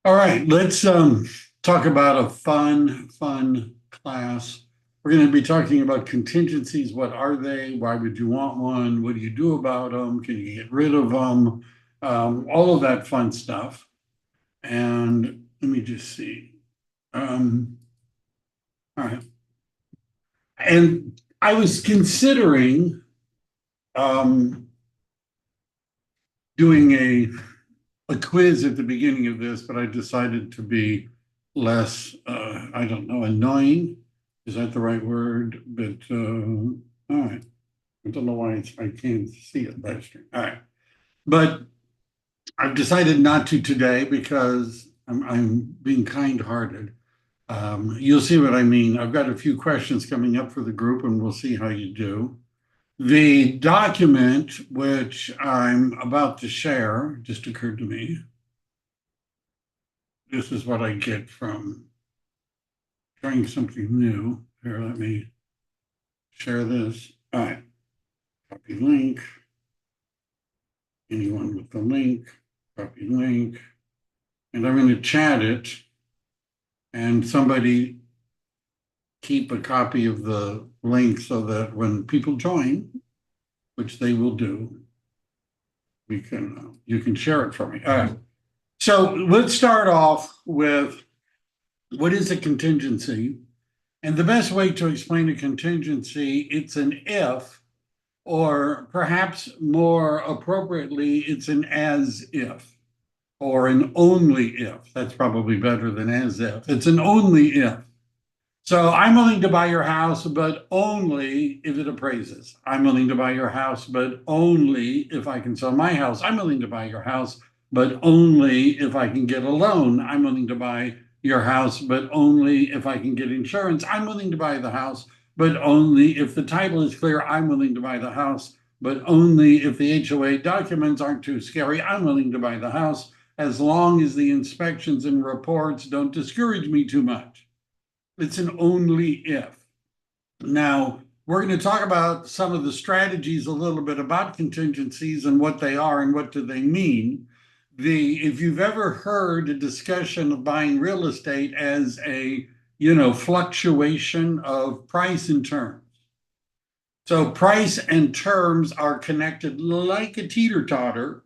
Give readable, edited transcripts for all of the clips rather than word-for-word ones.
All right, let's talk about a fun class. We're going to be talking about contingencies. What are they? Why would you want one? What do you do about them? Can you get rid of them? All of that fun stuff. And let me just see. All right. And I was considering um, doing a quiz at the beginning of this, but I decided to be less, I don't know, annoying. Is that the right word? But all right. I don't know why I can't see it live stream. All right. But I've decided not to today because I'm being kind-hearted. You'll see what I mean. I've got a few questions coming up for the group, and we'll see how you do. The document which I'm about to share just occurred to me. This is what I get from trying something new. Here, let me share this. All right, copy link. Anyone with the link, copy link. And I'm going to chat it. And somebody keep a copy of the link so that when people join, which they will do, we can you can share it for me. All right. So let's start off with what is a contingency? And the best way to explain a contingency, it's an if, or perhaps more appropriately, it's an as if, or an only if. That's probably better than as if. It's an only if. So I'm willing to buy your house, but only if it appraises. I'm willing to buy your house, but only if I can sell my house. I'm willing to buy your house, but only if I can get a loan. I'm willing to buy your house, but only if I can get insurance. I'm willing to buy the house, but only if the title is clear. I'm willing to buy the house, but only if the HOA documents aren't too scary. I'm willing to buy the house as long as the inspections and reports don't discourage me too much. It's an only if. Now, we're going to talk about some of the strategies a little bit about contingencies and what they are and what do they mean. If you've ever heard a discussion of buying real estate as a, fluctuation of price and terms. So price and terms are connected like a teeter-totter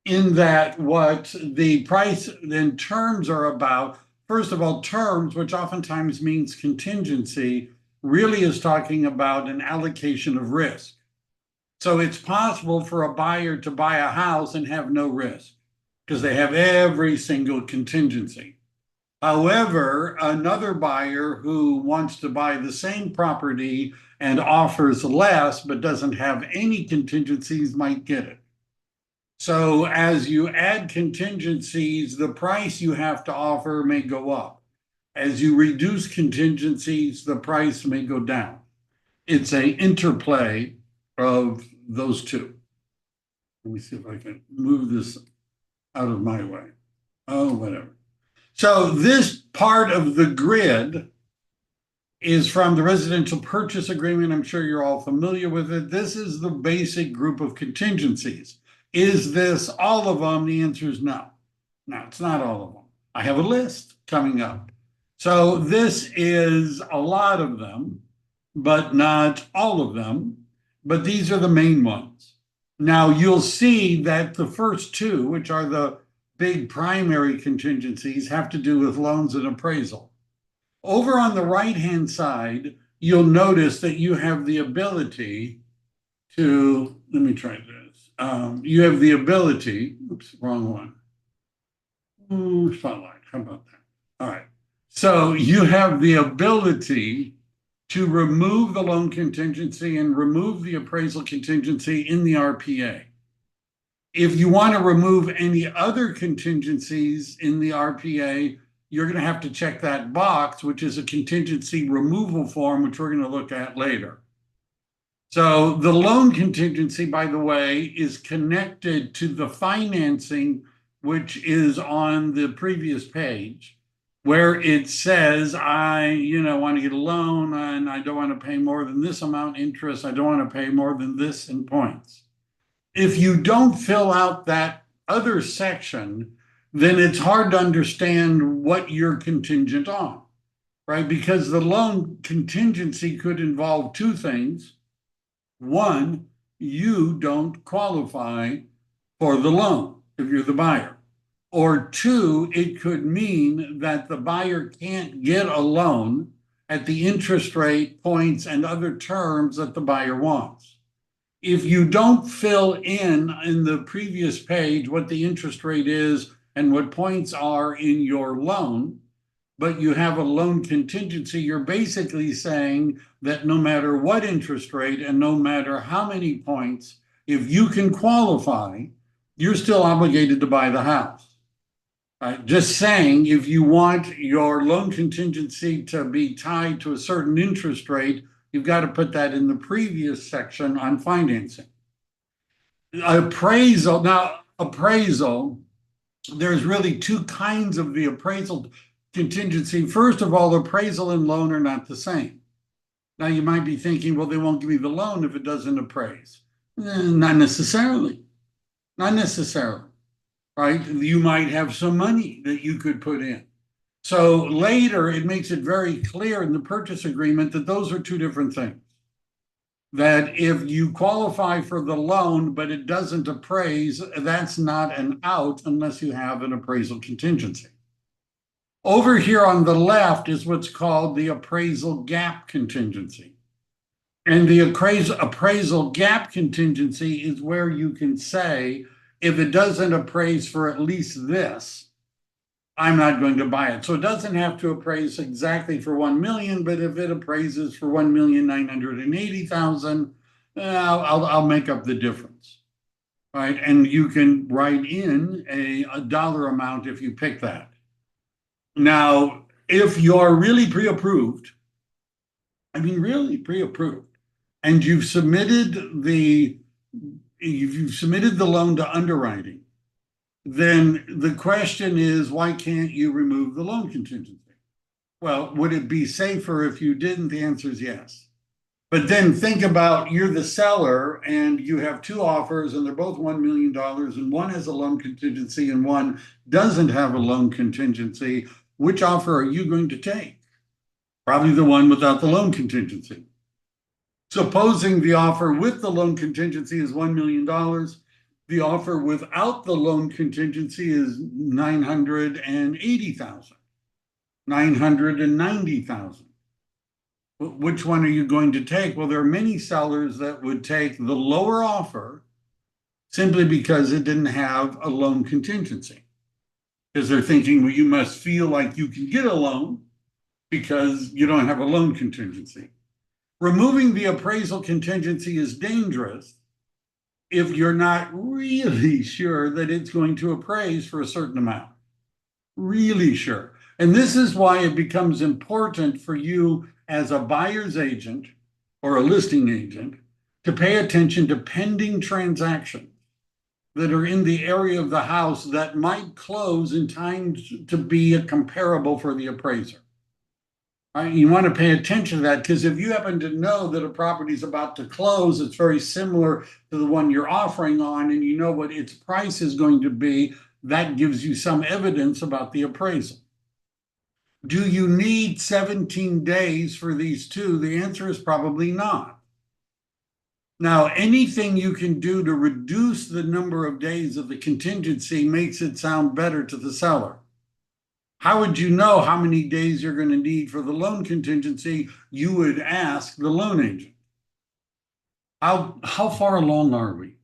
in that what the price and terms are about. First of all, terms, which oftentimes means contingency, really is talking about an allocation of risk. So it's possible for a buyer to buy a house and have no risk because they have every single contingency. However, another buyer who wants to buy the same property and offers less but doesn't have any contingencies might get it. So as you add contingencies, the price you have to offer may go up. As you reduce contingencies, the price may go down. It's an interplay of those two. Let me see if I can move this out of my way. Oh, whatever. So this part of the grid is from the residential purchase agreement. I'm sure you're all familiar with it. This is the basic group of contingencies. Is this all of them? The answer is no. No, it's not all of them. I have a list coming up. So this is a lot of them, but not all of them. But these are the main ones. Now you'll see that the first two, which are the big primary contingencies, have to do with loans and appraisal. Over on the right-hand side, you'll notice that you have the ability to, let me try this. You have the ability, oops, wrong one. Spotlight, how about that? All right. So you have the ability to remove the loan contingency and remove the appraisal contingency in the RPA. If you want to remove any other contingencies in the RPA, you're going to have to check that box, which is a contingency removal form, which we're going to look at later. So the loan contingency, by the way, is connected to the financing, which is on the previous page, where it says, I, want to get a loan and I don't want to pay more than this amount interest. I don't want to pay more than this in points. If you don't fill out that other section, then it's hard to understand what you're contingent on, right? Because the loan contingency could involve two things. One, you don't qualify for the loan if you're the buyer. Or two, it could mean that the buyer can't get a loan at the interest rate, points, and other terms that the buyer wants. If you don't fill in the previous page what the interest rate is and what points are in your loan, but you have a loan contingency, you're basically saying that no matter what interest rate and no matter how many points, if you can qualify, you're still obligated to buy the house. Just saying, if you want your loan contingency to be tied to a certain interest rate, you've got to put that in the previous section on financing. Appraisal, there's really two kinds of the appraisal contingency. First of all, appraisal and loan are not the same. Now you might be thinking, well, they won't give me the loan if it doesn't appraise. Not necessarily. Not necessarily, right? You might have some money that you could put in. So later, it makes it very clear in the purchase agreement that those are two different things. That if you qualify for the loan, but it doesn't appraise, that's not an out unless you have an appraisal contingency. Over here on the left is what's called the appraisal gap contingency. And the appraisal gap contingency is where you can say, if it doesn't appraise for at least this, I'm not going to buy it. So it doesn't have to appraise exactly for 1 million, but if it appraises for 1,980,000, I'll make up the difference, right? And you can write in a dollar amount if you pick that. Now, if you're really pre-approved, really pre-approved, and you've submitted the loan to underwriting, then the question is, why can't you remove the loan contingency? Well, would it be safer if you didn't? The answer is yes. But then think about, you're the seller and you have two offers and they're both $1 million and one has a loan contingency and one doesn't have a loan contingency. Which offer are you going to take? Probably the one without the loan contingency. Supposing the offer with the loan contingency is $1 million, the offer without the loan contingency is $980,000, $990,000. Which one are you going to take? Well, there are many sellers that would take the lower offer simply because it didn't have a loan contingency. Because they're thinking, well, you must feel like you can get a loan because you don't have a loan contingency. Removing the appraisal contingency is dangerous if you're not really sure that it's going to appraise for a certain amount. Really sure. And this is why it becomes important for you as a buyer's agent or a listing agent to pay attention to pending transactions that are in the area of the house that might close in time to be a comparable for the appraiser. Right? You want to pay attention to that, because if you happen to know that a property is about to close, it's very similar to the one you're offering on, and you know what its price is going to be, that gives you some evidence about the appraisal. Do you need 17 days for these two? The answer is probably not. Now, anything you can do to reduce the number of days of the contingency makes it sound better to the seller. How would you know how many days you're going to need for the loan contingency? You would ask the loan agent. How far along are we?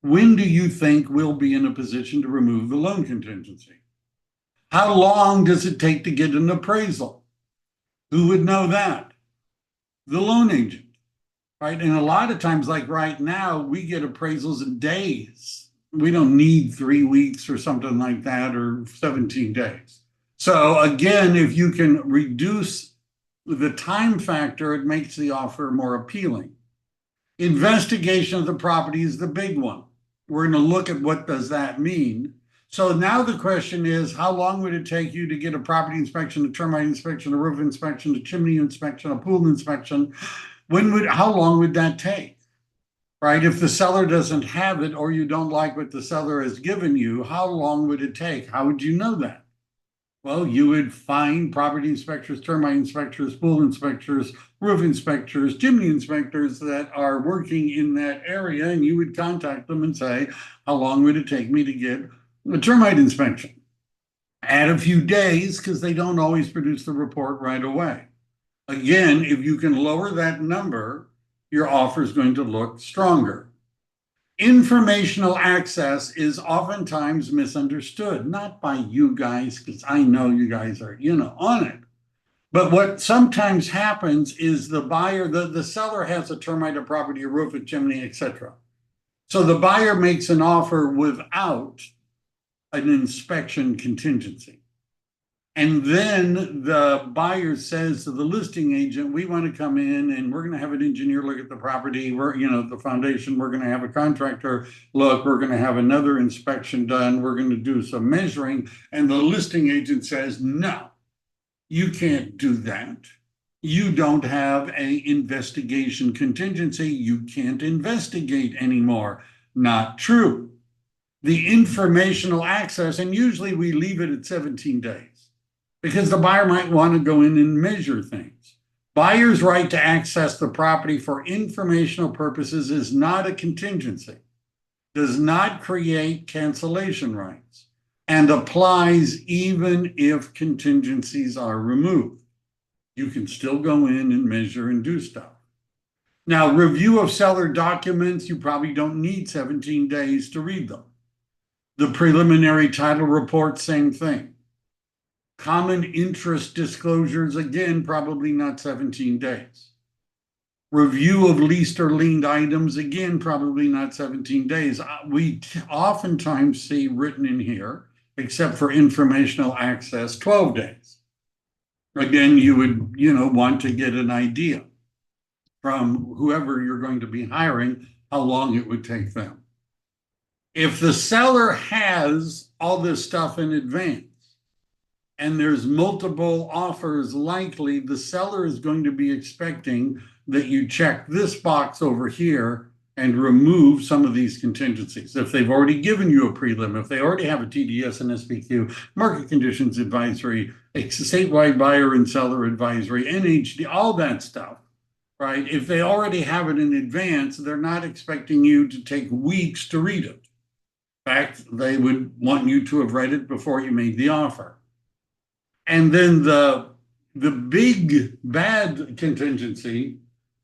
When do you think we'll be in a position to remove the loan contingency? How long does it take to get an appraisal? Who would know that? The loan agent, right? And a lot of times, like right now, we get appraisals in days. We don't need 3 weeks or something like that, or 17 days. So again, if you can reduce the time factor, it makes the offer more appealing. Investigation of the property is the big one. We're going to look at what does that mean. So now the question is, how long would it take you to get a property inspection, a termite inspection, a roof inspection, a chimney inspection, a pool inspection? How long would that take? right? If the seller doesn't have it or you don't like what the seller has given you, how long would it take? How would you know that? Well, you would find property inspectors, termite inspectors, pool inspectors, roof inspectors, chimney inspectors that are working in that area, and you would contact them and say, how long would it take me to get a termite inspection? Add a few days because they don't always produce the report right away. Again, if you can lower that number, your offer is going to look stronger. Informational access is oftentimes misunderstood, not by you guys, because I know you guys are, on it. But what sometimes happens is the buyer, the seller has a termite, a property, a roof, a chimney, etc. So the buyer makes an offer without an inspection contingency. And then the buyer says to the listing agent, we want to come in and we're going to have an engineer look at the property. We're, the foundation, we're going to have a contractor look, we're going to have another inspection done. We're going to do some measuring. And the listing agent says, no, you can't do that. You don't have an investigation contingency. You can't investigate anymore. Not true. The informational access, and usually we leave it at 17 days. Because the buyer might want to go in and measure things. Buyer's right to access the property for informational purposes is not a contingency, does not create cancellation rights, and applies even if contingencies are removed. You can still go in and measure and do stuff. Now, review of seller documents, you probably don't need 17 days to read them. The preliminary title report, same thing. Common interest disclosures, again, probably not 17 days. Review of leased or liened items, again, probably not 17 days. We oftentimes see written in here, except for informational access, 12 days. Again, you would, want to get an idea from whoever you're going to be hiring, how long it would take them. If the seller has all this stuff in advance, and there's multiple offers likely, the seller is going to be expecting that you check this box over here and remove some of these contingencies. If they've already given you a prelim, if they already have a TDS and SPQ, market conditions advisory, a statewide buyer and seller advisory, NHD, all that stuff, right? If they already have it in advance, they're not expecting you to take weeks to read it. In fact, they would want you to have read it before you made the offer. And then the big bad contingency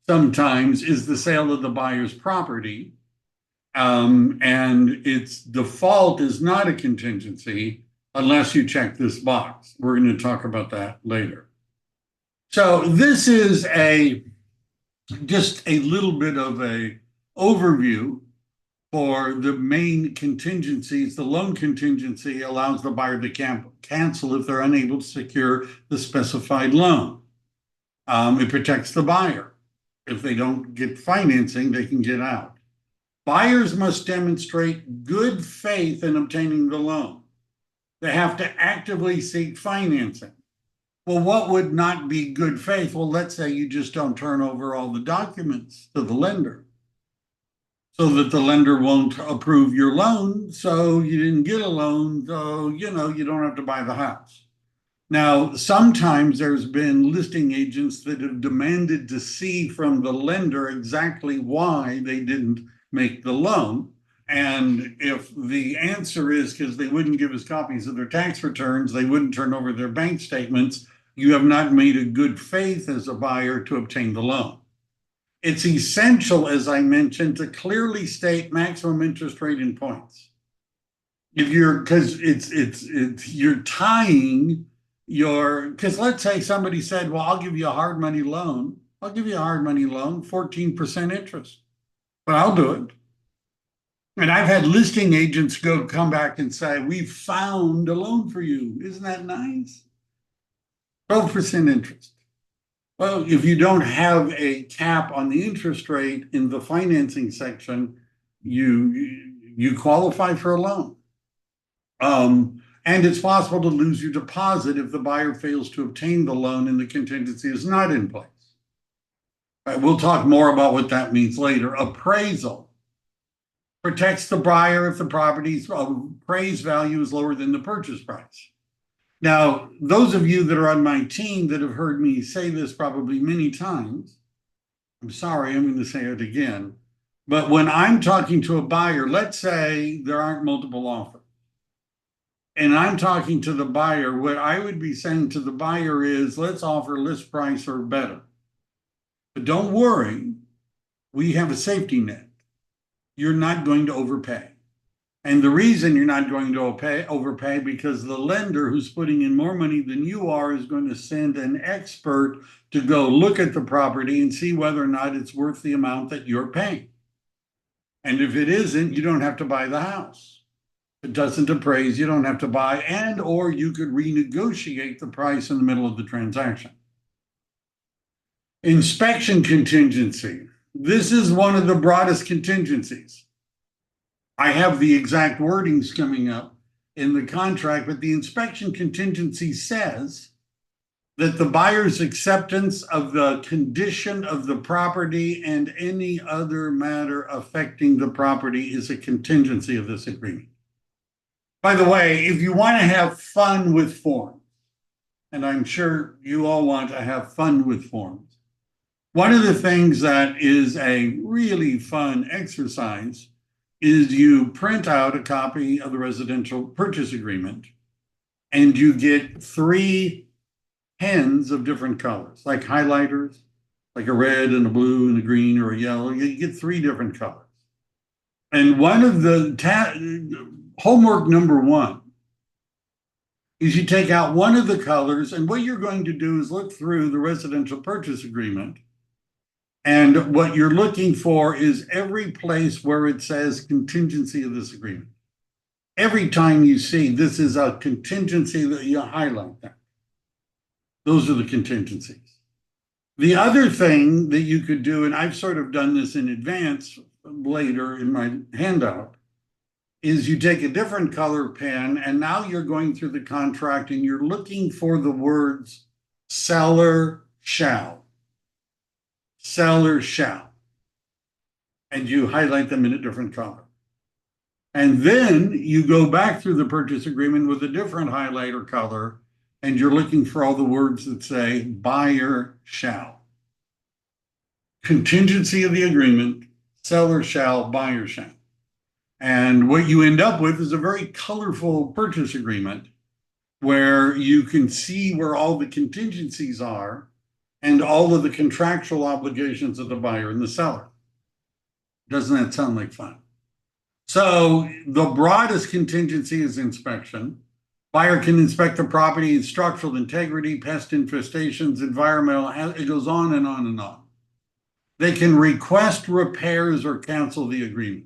sometimes is the sale of the buyer's property. And its default is not a contingency unless you check this box. We're going to talk about that later. So this is just a little bit of a overview for the main contingencies. The loan contingency allows the buyer to cancel if they're unable to secure the specified loan. It protects the buyer. If they don't get financing, they can get out. Buyers must demonstrate good faith in obtaining the loan. They have to actively seek financing. Well, what would not be good faith? Well, let's say you just don't turn over all the documents to the lender, so that the lender won't approve your loan, so you didn't get a loan, so you don't have to buy the house. Now, sometimes there's been listing agents that have demanded to see from the lender exactly why they didn't make the loan. And if the answer is because they wouldn't give us copies of their tax returns, they wouldn't turn over their bank statements, you have not made a good faith as a buyer to obtain the loan. It's essential, as I mentioned, to clearly state maximum interest rate in points. Because you're tying because let's say somebody said, well, I'll give you a hard money loan. I'll give you a hard money loan, 14% interest, but I'll do it. And I've had listing agents come back and say, we found a loan for you. Isn't that nice? 12% interest. Well, if you don't have a cap on the interest rate in the financing section, you qualify for a loan. And it's possible to lose your deposit if the buyer fails to obtain the loan and the contingency is not in place. We'll talk more about what that means later. Appraisal. Protects the buyer if the property's appraised value is lower than the purchase price. Now, those of you that are on my team that have heard me say this probably many times, I'm sorry, I'm going to say it again. But when I'm talking to a buyer, let's say there aren't multiple offers, and I'm talking to the buyer, what I would be saying to the buyer is, let's offer list price or better. But don't worry, we have a safety net. You're not going to overpay. And the reason you're not going to overpay because the lender who's putting in more money than you are is going to send an expert to go look at the property and see whether or not it's worth the amount that you're paying. And if it isn't, you don't have to buy the house. If it doesn't appraise, you don't have to buy, and or you could renegotiate the price in the middle of the transaction. Inspection contingency. This is one of the broadest contingencies. I have the exact wordings coming up in the contract, but the inspection contingency says that the buyer's acceptance of the condition of the property and any other matter affecting the property is a contingency of this agreement. By the way, if you want to have fun with forms, and I'm sure you all want to have fun with forms, one of the things that is a really fun exercise is you print out a copy of the residential purchase agreement and you get 3 pens of different colors, like highlighters, like a red and a blue and a green or a yellow. You get 3 different colors. And one of the homework number 1 is you take out one of the colors, and what you're going to do is look through the residential purchase agreement. And what you're looking for is every place where it says contingency of this agreement. Every time you see this is a contingency, that you highlight that. Those are the contingencies. The other thing that you could do, and I've sort of done this in advance later in my handout, is you take a different color pen and now you're going through the contract and you're looking for the words seller shall. Seller shall. And you highlight them in a different color. And then you go back through the purchase agreement with a different highlighter color, and you're looking for all the words that say buyer shall. Contingency of the agreement, seller shall, buyer shall. And what you end up with is a very colorful purchase agreement where you can see where all the contingencies are and all of the contractual obligations of the buyer and the seller. Doesn't that sound like fun? So the broadest contingency is inspection. Buyer can inspect the property, structural integrity, pest infestations, environmental, it goes on and on and on. They can request repairs or cancel the agreement.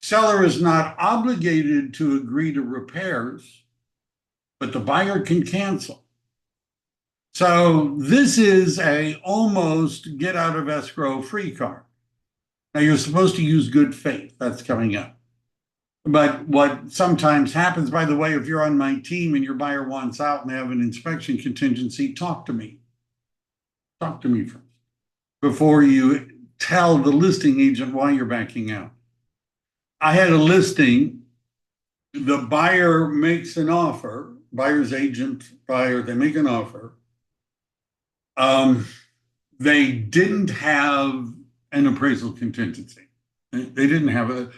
Seller is not obligated to agree to repairs, but the buyer can cancel. So this is a almost get out of escrow free card. Now you're supposed to use good faith. That's coming up. But what sometimes happens, by the way, if you're on my team and your buyer wants out and they have an inspection contingency, talk to me. Talk to me first before you tell the listing agent why you're backing out. I had a listing, the buyer makes an offer, buyer's agent, buyer, they make an offer. They didn't have an appraisal contingency. They didn't have a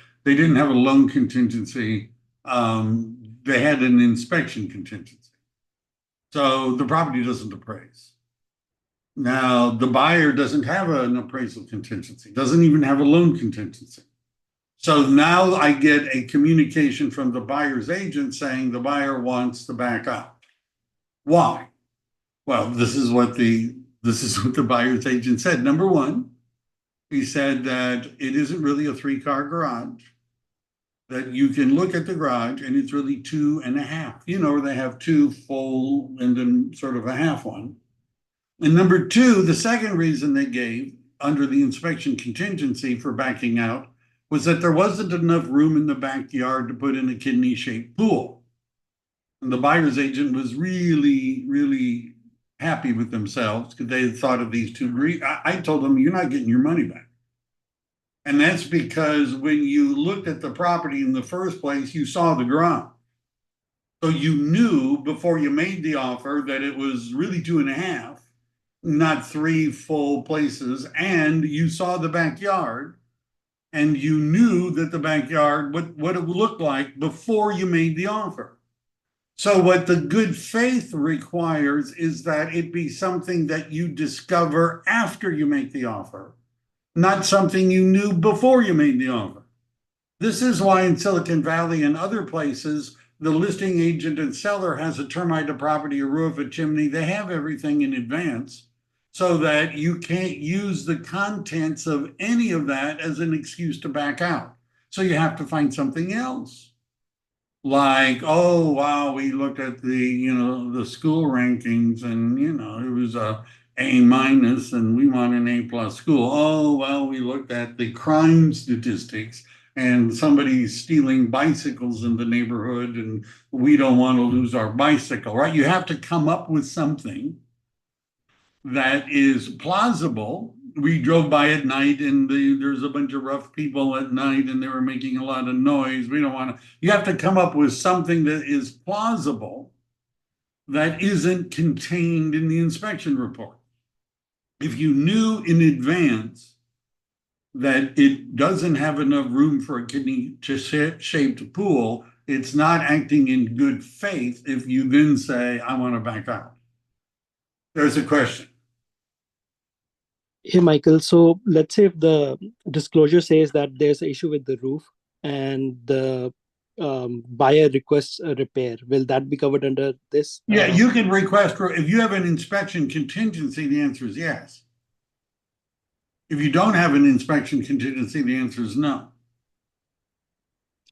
loan contingency. They had an inspection contingency. So the property doesn't appraise. Now the buyer doesn't have an appraisal contingency, doesn't even have a loan contingency. So now I get a communication from the buyer's agent saying the buyer wants to back out. Why? Well, this is what the buyer's agent said. Number 1, he said that it isn't really a 3-car garage, that you can look at the garage and it's really 2.5. You know, where they have 2 full and then sort of a half one. And number 2, the second reason they gave under the inspection contingency for backing out was that there wasn't enough room in the backyard to put in a kidney-shaped pool. And the buyer's agent was really, really happy with themselves because they had thought of these 2. I told them, you're not getting your money back. And that's because when you looked at the property in the first place, you saw the garage. So you knew before you made the offer that it was really 2.5, not 3 full places. And you saw the backyard and you knew that the backyard, what it looked like before you made the offer. So what the good faith requires is that it be something that you discover after you make the offer, not something you knew before you made the offer. This is why in Silicon Valley and other places, the listing agent and seller has a termite, a property, a roof, a chimney. They have everything in advance so that you can't use the contents of any of that as an excuse to back out. So you have to find something else. Like, oh, wow, we looked at the school rankings and, it was A minus and we want an A+ school. Oh, well, we looked at the crime statistics and somebody's stealing bicycles in the neighborhood and we don't want to lose our bicycle, right? You have to come up with something that is plausible. We drove by at night and there's a bunch of rough people at night and they were making a lot of noise. We don't want to, you have to come up with something that is plausible that isn't contained in the inspection report. If you knew in advance that it doesn't have enough room for a kidney-shaped pool, it's not acting in good faith if you then say, I want to back out. There's a question. Hey, Michael. So let's say if the disclosure says that there's an issue with the roof and the buyer requests a repair, will that be covered under this? Yeah, you can request, if you have an inspection contingency, the answer is yes. If you don't have an inspection contingency, the answer is no.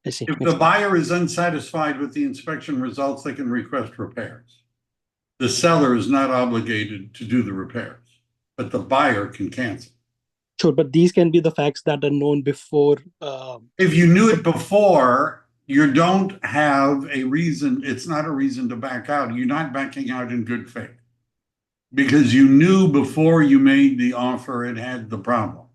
I see. If the buyer is unsatisfied with the inspection results, they can request repairs. The seller is not obligated to do the repairs, but the buyer can cancel. Sure, but these can be the facts that are known before. If you knew it before, you don't have a reason. It's not a reason to back out. You're not backing out in good faith because you knew before you made the offer it had the problem.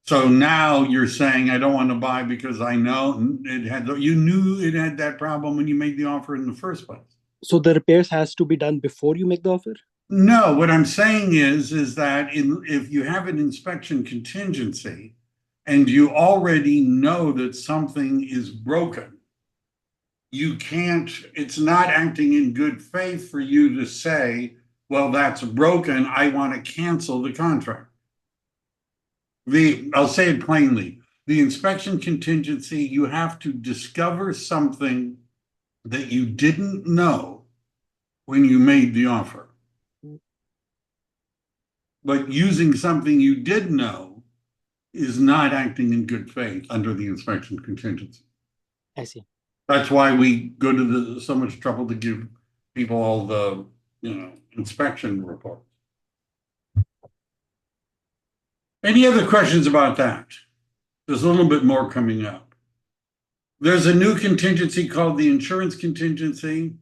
So now you're saying, I don't want to buy because I know it had, you knew it had that problem when you made the offer in the first place. So the repairs has to be done before you make the offer? No, what I'm saying is that if you have an inspection contingency and you already know that something is broken, you can't, it's not acting in good faith for you to say, well, that's broken, I want to cancel the contract. I'll say it plainly, the inspection contingency, you have to discover something that you didn't know when you made the offer. But using something you did know is not acting in good faith under the inspection contingency. I see. That's why we go to so much trouble to give people all the, inspection reports. Any other questions about that? There's a little bit more coming up. There's a new contingency called the insurance contingency.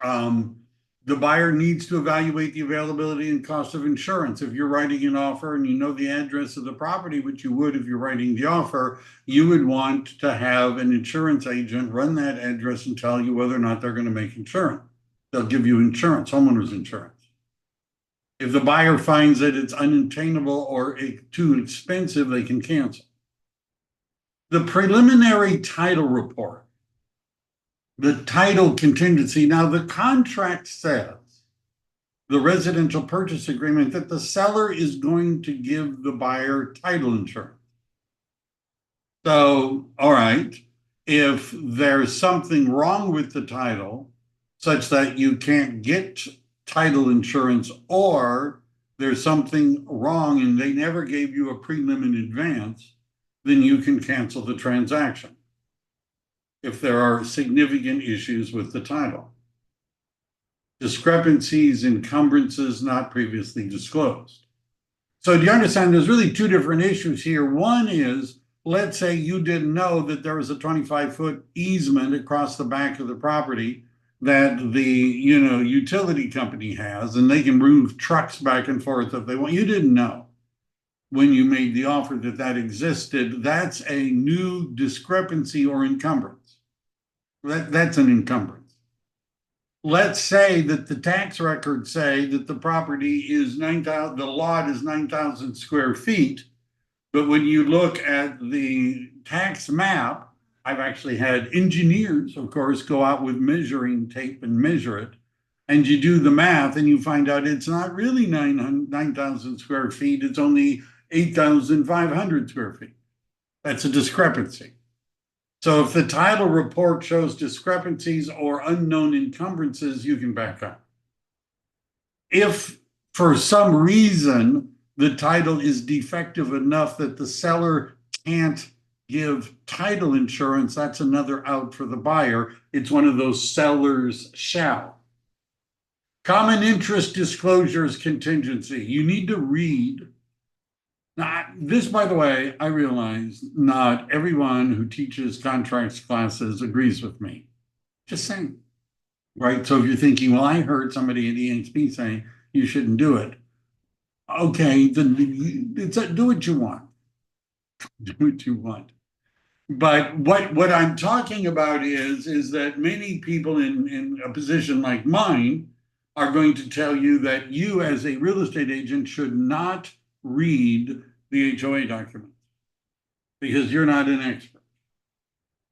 The buyer needs to evaluate the availability and cost of insurance. If you're writing an offer and you know the address of the property, which you would if you're writing the offer, you would want to have an insurance agent run that address and tell you whether or not they're going to make insurance. They'll give you insurance, homeowners insurance. If the buyer finds that it's unattainable or too expensive, they can cancel. The preliminary title report, the title contingency. Now, the contract says, the residential purchase agreement, that the seller is going to give the buyer title insurance. So, all right, if there's something wrong with the title, such that you can't get title insurance, or there's something wrong and they never gave you a prelim in advance, then you can cancel the transaction if there are significant issues with the title. Discrepancies, encumbrances not previously disclosed. So do you understand there's really two different issues here? One is, let's say you didn't know that there was a 25-foot easement across the back of the property that the utility company has, and they can move trucks back and forth if they want. You didn't know. when you made the offer that existed, that's a new discrepancy or encumbrance. That's an encumbrance. Let's say that the tax records say that the property is 9,000, the lot is 9,000 square feet. But when you look at the tax map, I've actually had engineers, of course, go out with measuring tape and measure it. And you do the math and you find out it's not really 9,000 square feet, it's only 8,500 square feet. That's a discrepancy. So if the title report shows discrepancies or unknown encumbrances, you can back up. If for some reason the title is defective enough that the seller can't give title insurance, that's another out for the buyer. It's one of those sellers shall. Common interest disclosures contingency. You need to read. Now, this, by the way, I realize not everyone who teaches contracts classes agrees with me. Just saying. Right? So if you're thinking, well, I heard somebody at EHP say you shouldn't do it. Okay, then do what you want. Do what you want. But what I'm talking about is that many people in a position like mine are going to tell you that you as a real estate agent should not read the HOA documents because you're not an expert.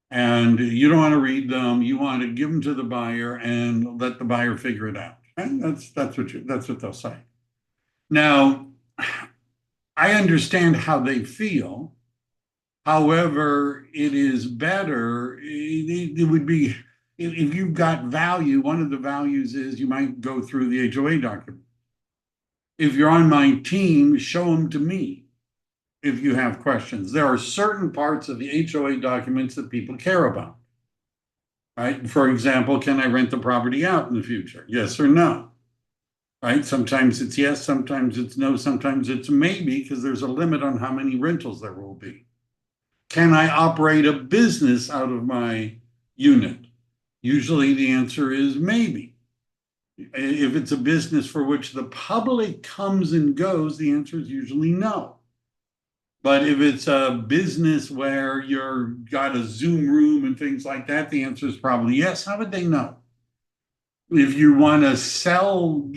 And you don't want to read them. You want to give them to the buyer and let the buyer figure it out. And that's what they'll say. Now, I understand how they feel. However, it is better. It would be if you've got value. One of the values is you might go through the HOA document. If you're on my team, show them to me if you have questions. There are certain parts of the HOA documents that people care about. Right? For example, can I rent the property out in the future? Yes or no? Right? Sometimes it's yes, sometimes it's no, sometimes it's maybe because there's a limit on how many rentals there will be. Can I operate a business out of my unit? Usually the answer is maybe. If it's a business for which the public comes and goes, the answer is usually no. But if it's a business where you've got a Zoom room and things like that, the answer is probably yes. How would they know? If you want to sell,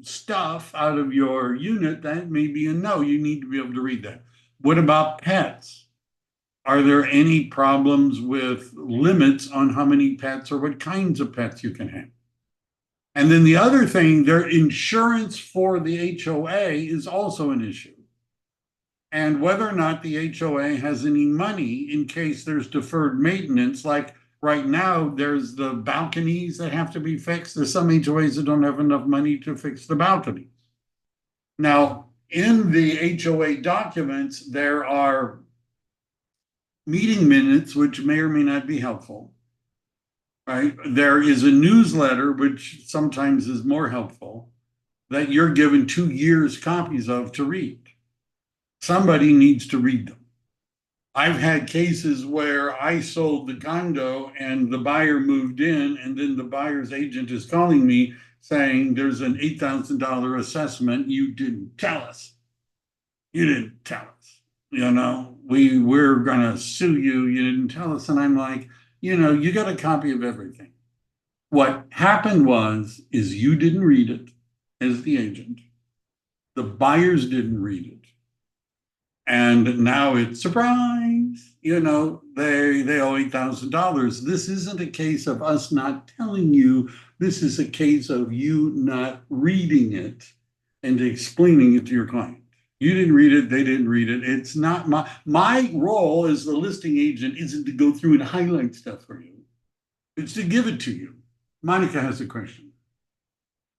stuff out of your unit, that may be a no. You need to be able to read that. What about pets? Are there any problems with limits on how many pets or what kinds of pets you can have? And then the other thing, their insurance for the HOA is also an issue. And whether or not the HOA has any money in case there's deferred maintenance, like right now, there's the balconies that have to be fixed. There's some HOAs that don't have enough money to fix the balconies. Now, in the HOA documents, there are meeting minutes, which may or may not be helpful. Right? There is a newsletter, which sometimes is more helpful, that you're given 2 years copies of to read. Somebody needs to read them. I've had cases where I sold the condo and the buyer moved in, and then the buyer's agent is calling me saying there's an $8,000 assessment. You didn't tell us. You didn't tell us. We're going to sue you. You didn't tell us. And I'm like, you got a copy of everything. What happened is you didn't read it as the agent. The buyers didn't read it. And now it's surprise, they owe $8,000. This isn't a case of us not telling you. This is a case of you not reading it and explaining it to your client. You didn't read it, they didn't read it. It's not my role as the listing agent isn't to go through and highlight stuff for you. It's to give it to you. Monica has a question.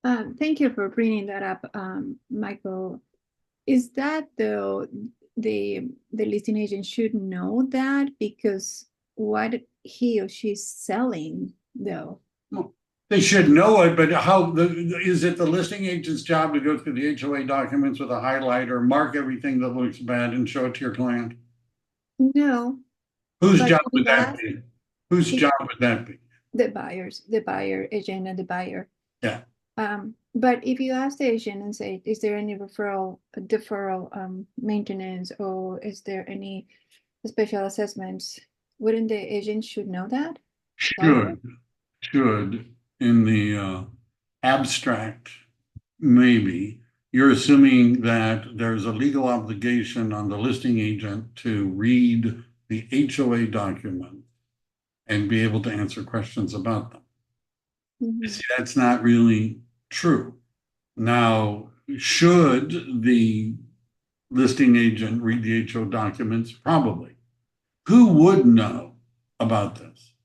Thank you for bringing that up, Michael. Is that though the listing agent should know that because what he or she's selling though? Well, they should know it, but is it the listing agent's job to go through the HOA documents with a highlighter, mark everything that looks bad and show it to your client? No. Whose job would that be? Whose job would that be? The buyer agent and the buyer. Yeah. But if you ask the agent and say, is there any deferral, maintenance, or is there any special assessments, wouldn't the agent should know that? Should in the abstract, maybe. You're assuming that there's a legal obligation on the listing agent to read the HOA document and be able to answer questions about them. Mhm. See, that's not really true. Now, should the listing agent read the HO documents? Probably. Who would know about this?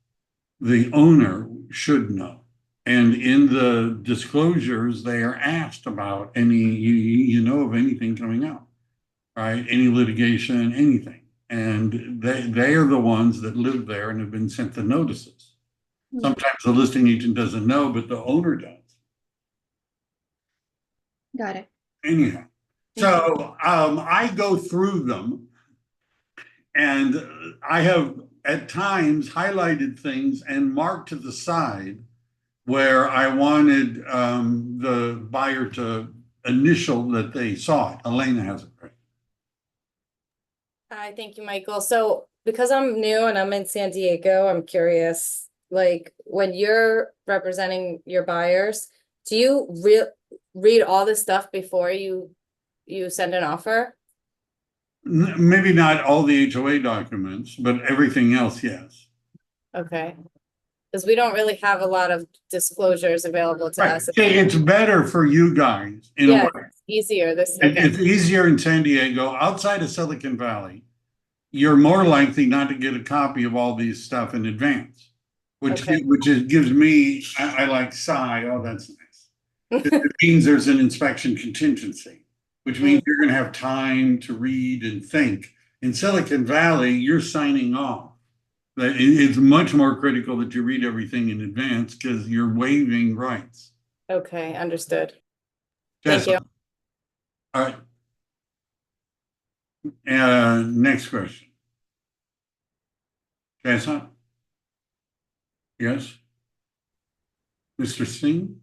The owner should know. And in the disclosures, they are asked about any, you know of anything coming out, right? Any litigation, anything. And they are the ones that live there and have been sent the notices. Mhm. Sometimes the listing agent doesn't know, but the owner does. Got it. Anyhow, so I go through them and I have at times highlighted things and marked to the side where I wanted the buyer to initial that they saw it. Elena has it right. Hi, thank you, Michael. So because I'm new and I'm in San Diego, I'm curious, like when you're representing your buyers, do you read all this stuff before you send an offer? Maybe not all the HOA documents, but everything else, yes. Okay. Because we don't really have a lot of disclosures available to Right. us. It's better for you guys in a Yeah, way. it's easier this. It's easier in San Diego. Outside of Silicon Valley, you're more likely not to get a copy of all these stuff in advance, which Okay. gives me, I like sigh, oh, that's nice. It means there's an inspection contingency, which means you're going to have time to read and think. In Silicon Valley, you're signing off. It's much more critical that you read everything in advance because you're waiving rights. Okay, understood. Thank you. All right. Next question. Jessa? Yes? Mr. Singh?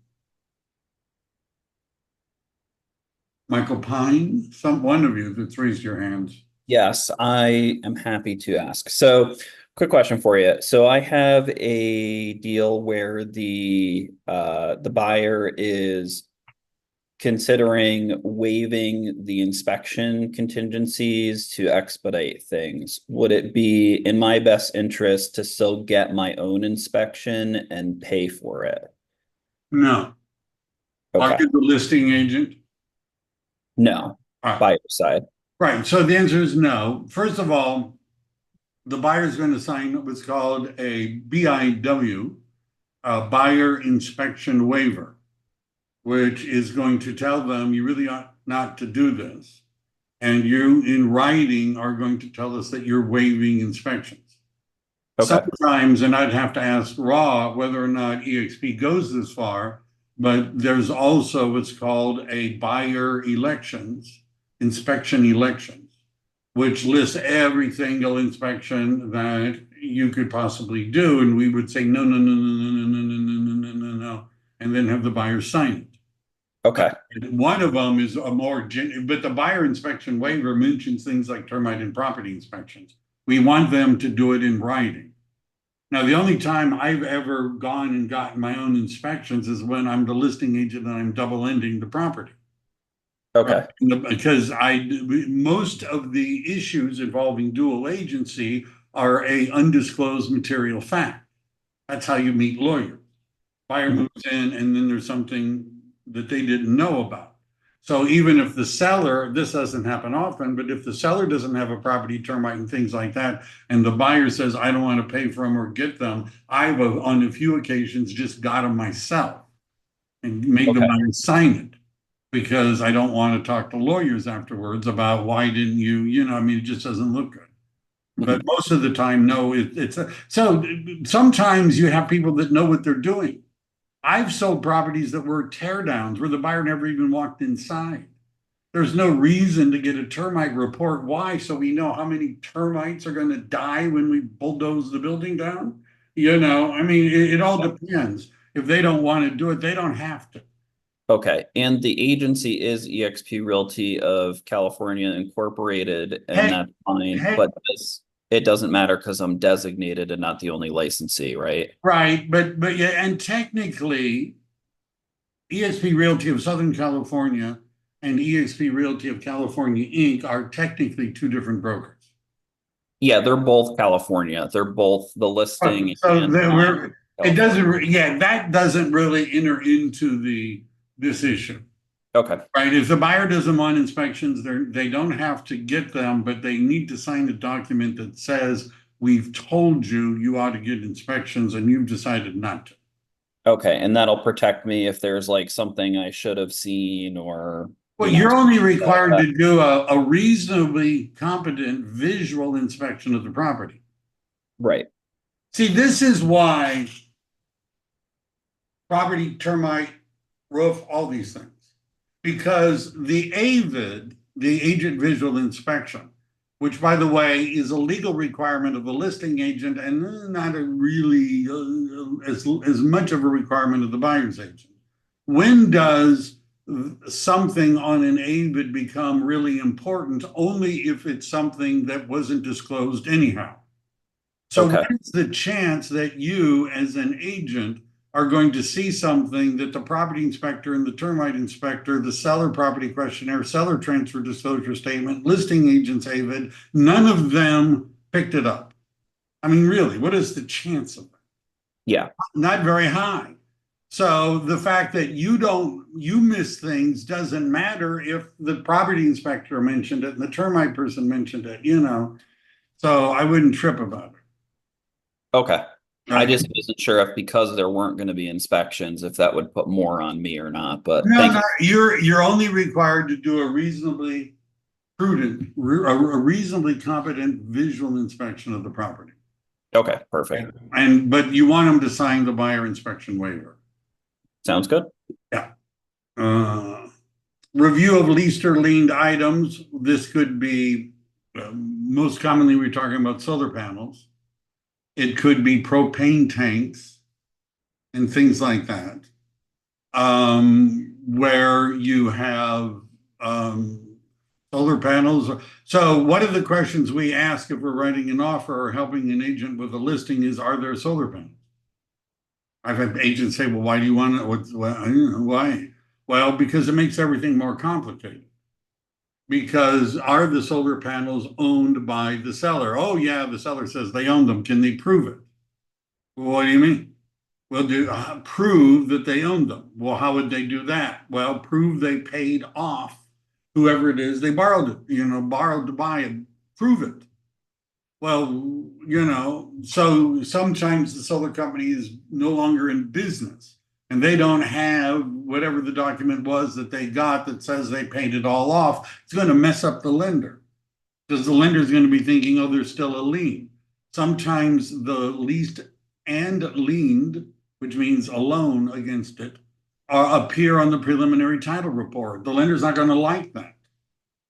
Michael Pine? One of you that's raised your hands. Yes, I am happy to ask. So, quick question for you. So, I have a deal where the buyer is considering waiving the inspection contingencies to expedite things. Would it be in my best interest to still get my own inspection and pay for it? No. Are Okay. you the listing agent? No, buyer side. Right. So the answer is no. First of all, the buyer is going to sign what's called a BIW, a buyer inspection waiver, which is going to tell them you really ought not to do this. And you, in writing, are going to tell us that you're waiving inspections. Okay. Sometimes, and I'd have to ask Raw whether or not EXP goes this far, but there's also what's called a buyer inspection elections, which lists every single inspection that you could possibly do. And we would say, no, no, no, no, no, no, no, no, no, no, no, no, and then have the buyer sign it. Okay. One of them is a more, but the buyer inspection waiver mentions things like termite and property inspections. We want them to do it in writing. Now, the only time I've ever gone and gotten my own inspections is when I'm the listing agent and I'm double ending the property. Okay. Because most of the issues involving dual agency are a undisclosed material fact. That's how you meet lawyers. Buyer moves in and then there's something that they didn't know about. So even if the seller, this doesn't happen often, but if the seller doesn't have a property termite and things like that, and the buyer says, I don't want to pay for them or get them, I've on a few occasions just got them myself and made the buyer sign it because I don't want to talk to lawyers afterwards about why didn't you, I mean, it just doesn't look good. But most of the time, no, so sometimes you have people that know what they're doing. I've sold properties that were tear downs where the buyer never even walked inside. There's no reason to get a termite report. Why? So we know how many termites are going to die when we bulldoze the building down. I mean, it all depends. If they don't want to do it, they don't have to. Okay, and the agency is eXp Realty of California Incorporated, Hey, and that's fine, hey. but it doesn't matter because I'm designated and not the only licensee, right? Right, but yeah, and technically, eXp Realty of Southern California and eXp Realty of California Inc. are technically two different brokers. Yeah, they're both California. They're both the listing So and that buying it doesn't, California. yeah, that doesn't really enter into this issue. Okay, Right, if the buyer doesn't want inspections, they don't have to get them, but they need to sign a document that says, we've told you you ought to get inspections and you've decided not to. okay, and that'll protect me if there's like something I should have seen or, Well, you know, you're only required to do a reasonably competent visual inspection of the property. right, See, this is why property, termite, roof, all these things. Because the AVID, the agent visual inspection, which by the way is a legal requirement of the listing agent and not a really as much of a requirement of the buyer's agent. When does something on an AVID become really important? Only if it's something that wasn't disclosed anyhow. So okay, what is the chance that you as an agent are going to see something that the property inspector and the termite inspector, the seller property questionnaire, seller transfer disclosure statement, listing agent's AVID, none of them picked it up? I mean, really, what is the chance of that? yeah, Not very high. So the fact that you miss things doesn't matter if the property inspector mentioned it and the termite person mentioned it, you know. So I wouldn't trip about it. okay. I Right? just wasn't sure if because there weren't going to be inspections, if that would put more on me or not, but No, thank no, you. you're only required to do a reasonably prudent, a reasonably competent visual inspection of the property. Okay, perfect. But you want them to sign the buyer inspection waiver. Sounds good. Yeah. Review of leased or liened items. This could be, most commonly we're talking about solar panels. It could be propane tanks and things like that. Where you have solar panels. So one of the questions we ask if we're writing an offer or helping an agent with a listing is, are there solar panels? I've had agents say, well, why do you want it? Why? Well, because it makes everything more complicated. Because are the solar panels owned by the seller? Oh, yeah, the seller says they own them. Can they prove it? Well, what do you mean? Well, prove that they own them. Well, how would they do that? Well, prove they paid off whoever it is they borrowed it, borrowed to buy it. Prove it. Well, so sometimes the solar company is no longer in business and they don't have whatever the document was that they got that says they paid it all off. It's going to mess up the lender because the lender is going to be thinking, oh, there's still a lien. Sometimes the leased and liened, which means a loan against it, appear on the preliminary title report. The lender's not going to like that.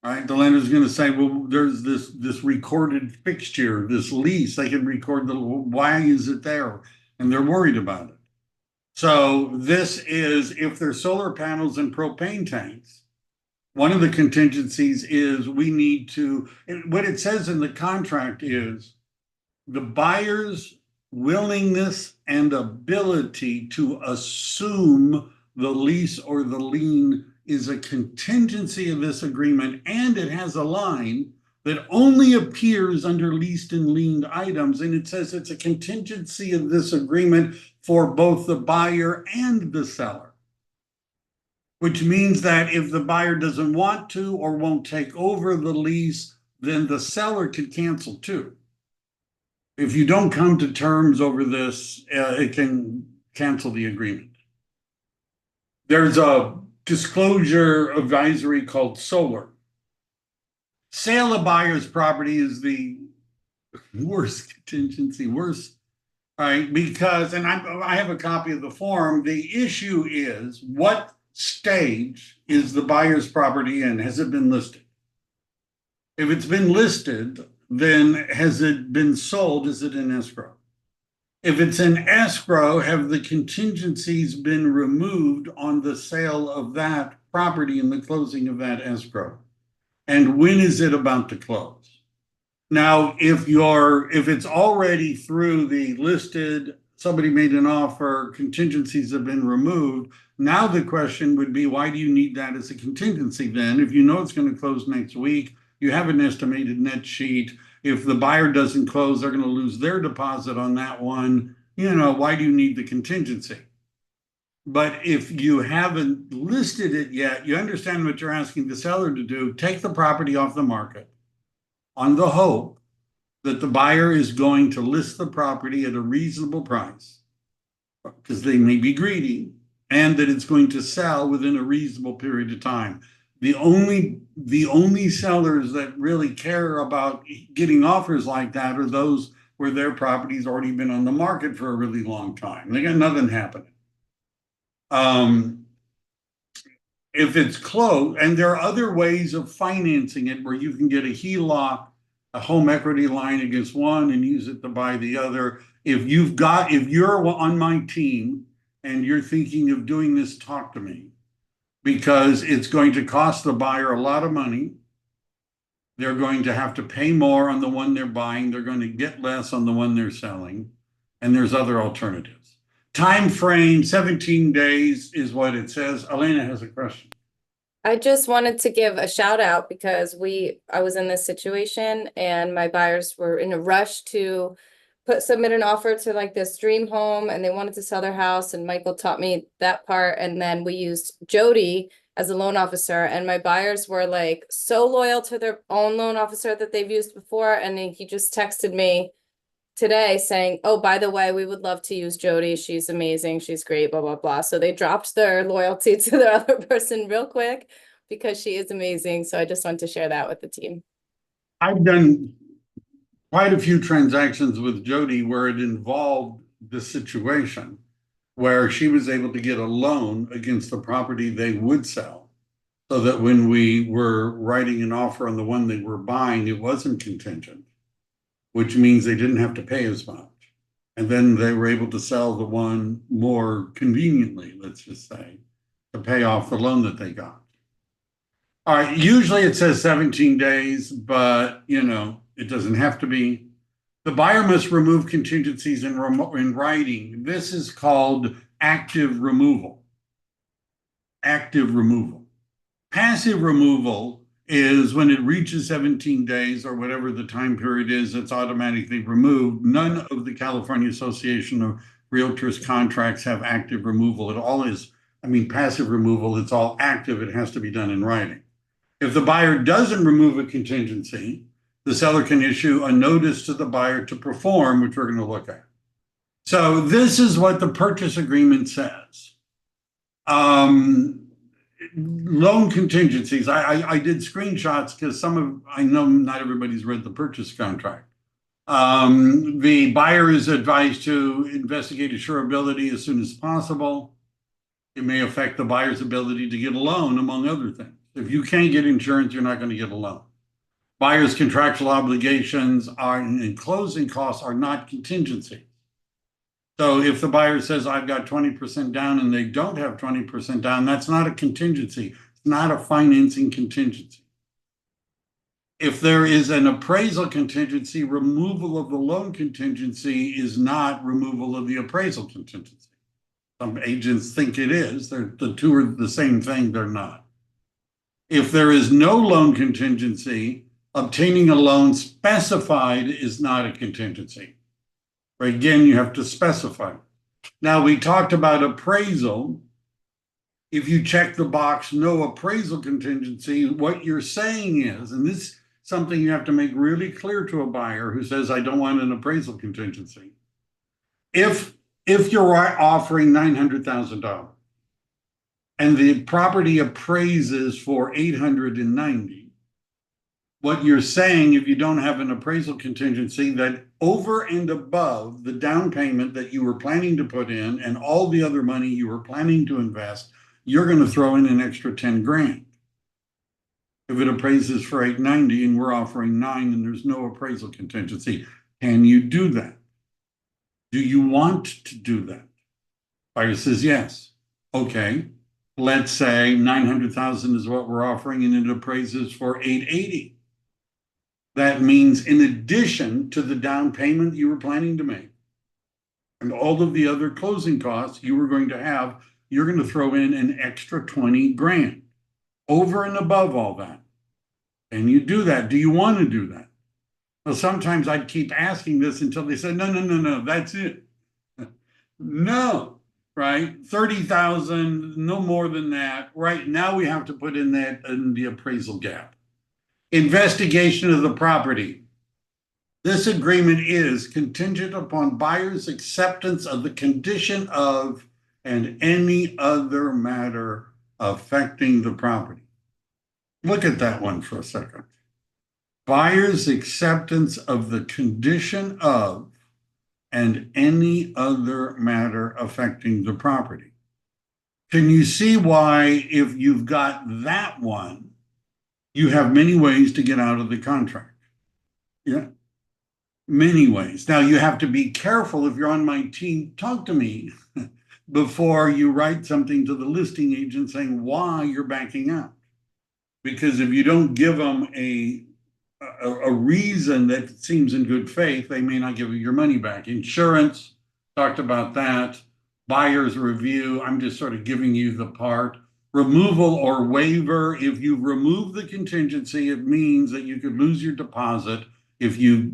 Right? The lender's going to say, well, there's this recorded fixture, this lease. They can record why is it there? And they're worried about it. So this is, if there's solar panels and propane tanks, one of the contingencies is we need to, what it says in the contract is the buyer's willingness and ability to assume the lease or the lien is a contingency of this agreement, and it has a line that only appears under leased and liened items, and it says it's a contingency of this agreement for both the buyer and the seller, which means that if the buyer doesn't want to or won't take over the lease, then the seller could cancel too. If you don't come to terms over this, it can cancel the agreement. There's a disclosure advisory called solar. Sale of buyer's property is the worst contingency, right? Because, and I have a copy of the form, the issue is what stage is the buyer's property in? Has it been listed? If it's been listed, then has it been sold? Is it in escrow? If it's in escrow, have the contingencies been removed on the sale of that property and the closing of that escrow? And when is it about to close? Now, if it's already through the listed, somebody made an offer, contingencies have been removed. Now the question would be, why do you need that as a contingency then? If you know it's going to close next week, you have an estimated net sheet. If the buyer doesn't close, they're going to lose their deposit on that one. Why do you need the contingency? But if you haven't listed it yet, you understand what you're asking the seller to do. Take the property off the market on the hope that the buyer is going to list the property at a reasonable price, because they may be greedy, and that it's going to sell within a reasonable period of time. The only sellers that really care about getting offers like that are those where their property's already been on the market for a really long time. They got nothing happening. If it's closed, and there are other ways of financing it where you can get a HELOC, a home equity line against one and use it to buy the other. If you're on my team and you're thinking of doing this, talk to me, because it's going to cost the buyer a lot of money. They're going to have to pay more on the one they're buying. They're going to get less on the one they're selling. And there's other alternatives. Time frame, 17 days is what it says. Elena has a question. I just wanted to give a shout out because I was in this situation and my buyers were in a rush to submit an offer to like this dream home, and they wanted to sell their house, and Michael taught me that part. And then we used Jody as a loan officer, and my buyers were like so loyal to their own loan officer that they've used before. And he just texted me today saying, oh, by the way, we would love to use Jody. She's amazing. She's great, blah, blah, blah. So they dropped their loyalty to the other person real quick because she is amazing. So I just want to share that with the team. I've done quite a few transactions with Jody where it involved the situation where she was able to get a loan against the property they would sell, so that when we were writing an offer on the one they were buying, it wasn't contingent, which means they didn't have to pay as much. And then they were able to sell the one more conveniently, let's just say, to pay off the loan that they got. All right, usually it says 17 days, but it doesn't have to be. The buyer must remove contingencies in writing. This is called active removal. Active removal. Passive removal is when it reaches 17 days or whatever the time period is, it's automatically removed. None of the California Association of Realtors contracts have active removal. It all is, passive removal, it's all active. It has to be done in writing. If the buyer doesn't remove a contingency, the seller can issue a notice to the buyer to perform, which we're going to look at. So this is what the purchase agreement says. Loan contingencies. I did screenshots because I know not everybody's read the purchase contract. The buyer is advised to investigate insurability as soon as possible. It may affect the buyer's ability to get a loan, among other things. If you can't get insurance, you're not going to get a loan. Buyer's contractual obligations and closing costs are not contingency. So if the buyer says, I've got 20% down and they don't have 20% down, that's not a contingency. It's not a financing contingency. If there is an appraisal contingency, removal of the loan contingency is not removal of the appraisal contingency. Some agents think it is. The two are the same thing. They're not. If there is no loan contingency, obtaining a loan specified is not a contingency. Right? Again, you have to specify. Now, we talked about appraisal. If you check the box, no appraisal contingency, what you're saying is, and this is something you have to make really clear to a buyer who says, I don't want an appraisal contingency. If you're offering $900,000 and the property appraises for $890,000, what you're saying, if you don't have an appraisal contingency, that over and above the down payment that you were planning to put in and all the other money you were planning to invest, you're going to throw in an extra 10 grand. If it appraises for $890,000 and we're offering $9,000 and there's no appraisal contingency, can you do that? Do you want to do that? Buyer says yes. Okay, let's say 900,000 is what we're offering and it appraises for 880. That means in addition to the down payment you were planning to make and all of the other closing costs you were going to have, you're going to throw in an extra 20 grand over and above all that. And you do that. Do you want to do that? Well, sometimes I'd keep asking this until they said, no, that's it. No, right? 30,000, no more than that. Right now we have to put in that in the appraisal gap. Investigation of the property. This agreement is contingent upon buyer's acceptance of the condition of and any other matter affecting the property. Look at that one for a second. Buyer's acceptance of the condition of and any other matter affecting the property. Can you see why, if you've got that one, you have many ways to get out of the contract? Yeah, many ways. Now, you have to be careful. If you're on my team, talk to me before you write something to the listing agent saying why you're backing out. Because if you don't give them a reason that seems in good faith, they may not give you your money back. Insurance, talked about that. Buyer's review, I'm just sort of giving you the part. Removal or waiver, if you remove the contingency, it means that you could lose your deposit if you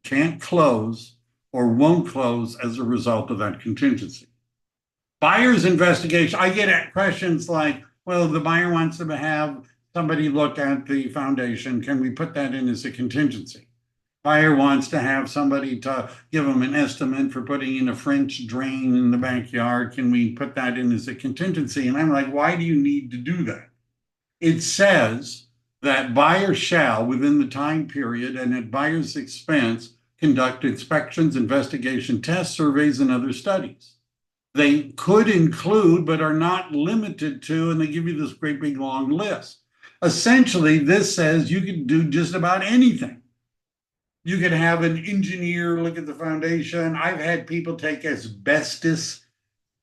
can't close or won't close as a result of that contingency. Buyer's investigation, I get questions like, well, the buyer wants to have somebody look at the foundation. Can we put that in as a contingency? Buyer wants to have somebody to give them an estimate for putting in a French drain in the backyard. Can we put that in as a contingency? And I'm like, why do you need to do that? It says that buyer shall, within the time period and at buyer's expense, conduct inspections, investigation, tests, surveys, and other studies. They could include, but are not limited to, and they give you this great big long list. Essentially, this says you can do just about anything. You could have an engineer look at the foundation. I've had people take asbestos,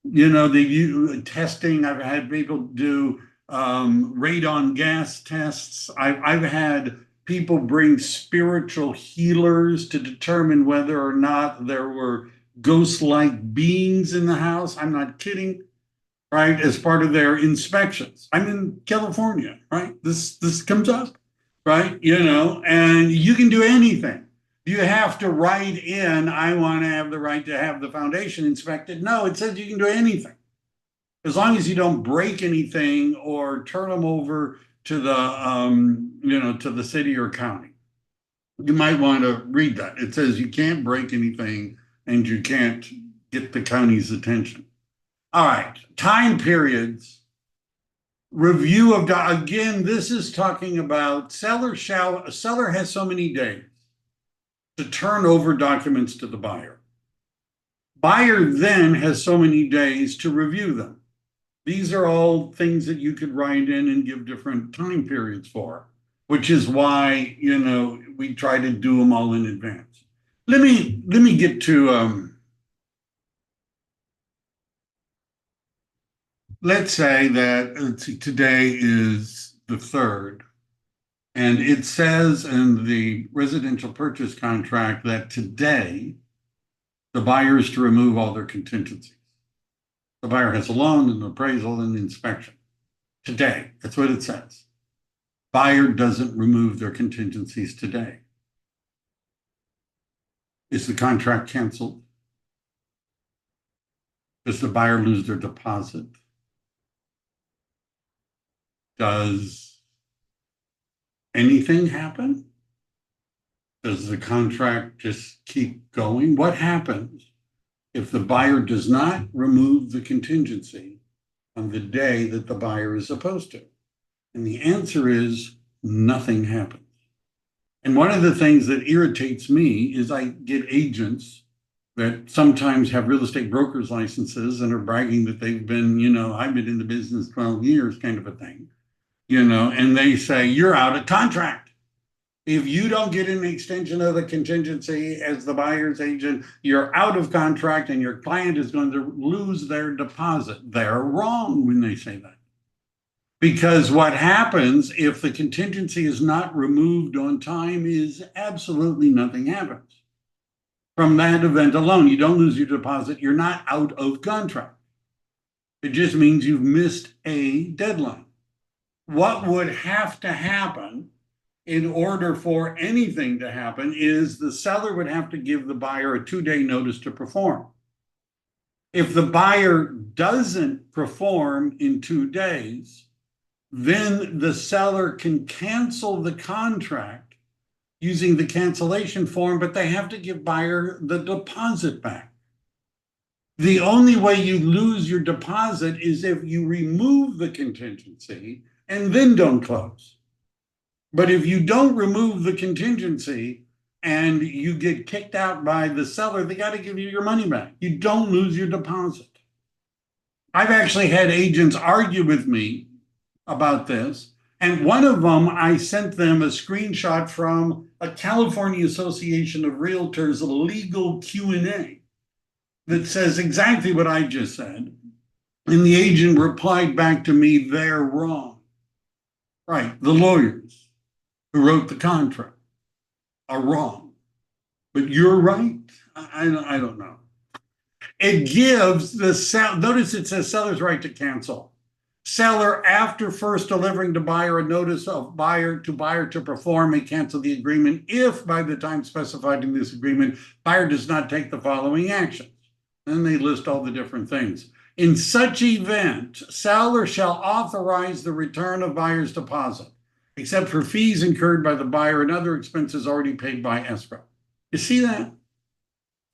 they do testing. I've had people do radon gas tests. I've had people bring spiritual healers to determine whether or not there were ghost-like beings in the house. I'm not kidding. Right, as part of their inspections. I'm in California, right? This comes up, right? And you can do anything. Do you have to write in, I want to have the right to have the foundation inspected? No, it says you can do anything. As long as you don't break anything or turn them over to the, to the city or county. You might want to read that. It says you can't break anything and you can't get the county's attention. All right, time periods, review of, again, this is talking about seller has so many days to turn over documents to the buyer. Buyer then has so many days to review them. These are all things that you could write in and give different time periods for, which is why, we try to do them all in advance. Let me get to, let's say that today is the 3rd, and it says in the residential purchase contract that today the buyer is to remove all their contingencies. The buyer has a loan and an appraisal and inspection. Today, that's what it says. Buyer doesn't remove their contingencies today. Is the contract canceled? Does the buyer lose their deposit? Does anything happen? Does the contract just keep going? What happens if the buyer does not remove the contingency on the day that the buyer is supposed to? And the answer is nothing happens. And one of the things that irritates me is I get agents that sometimes have real estate brokers licenses and are bragging that they've been, I've been in the business 12 years kind of a thing. And they say, you're out of contract. If you don't get an extension of the contingency as the buyer's agent, you're out of contract and your client is going to lose their deposit. They're wrong when they say that. Because what happens if the contingency is not removed on time is absolutely nothing happens. From that event alone, you don't lose your deposit. You're not out of contract. It just means you've missed a deadline. What would have to happen in order for anything to happen is the seller would have to give the buyer a 2-day notice to perform. If the buyer doesn't perform in 2 days, then the seller can cancel the contract using the cancellation form, but they have to give buyer the deposit back. The only way you lose your deposit is if you remove the contingency and then don't close. But if you don't remove the contingency and you get kicked out by the seller, they got to give you your money back. You don't lose your deposit. I've actually had agents argue with me about this. And one of them, I sent them a screenshot from a California Association of Realtors legal Q&A that says exactly what I just said. And the agent replied back to me, they're wrong. Right, the lawyers who wrote the contract are wrong. But you're right? I don't know. It gives the seller, notice it says seller's right to cancel. Seller, after first delivering to buyer a notice of buyer to perform, may cancel the agreement if by the time specified in this agreement, buyer does not take the following actions. Then they list all the different things. In such event, seller shall authorize the return of buyer's deposit, except for fees incurred by the buyer and other expenses already paid by escrow. You see that? It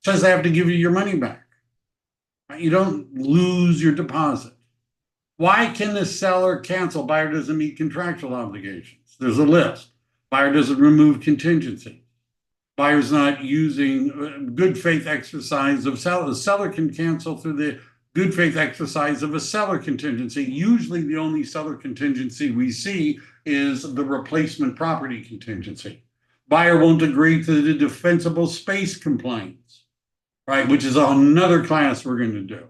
says they have to give you your money back. You don't lose your deposit. Why can the seller cancel? Buyer doesn't meet contractual obligations. There's a list. Buyer doesn't remove contingency. Buyer's not using good faith exercise of seller. The seller can cancel through the good faith exercise of a seller contingency. Usually the only seller contingency we see is the replacement property contingency. Buyer won't agree to the defensible space complaints, right? Which is another class we're going to do.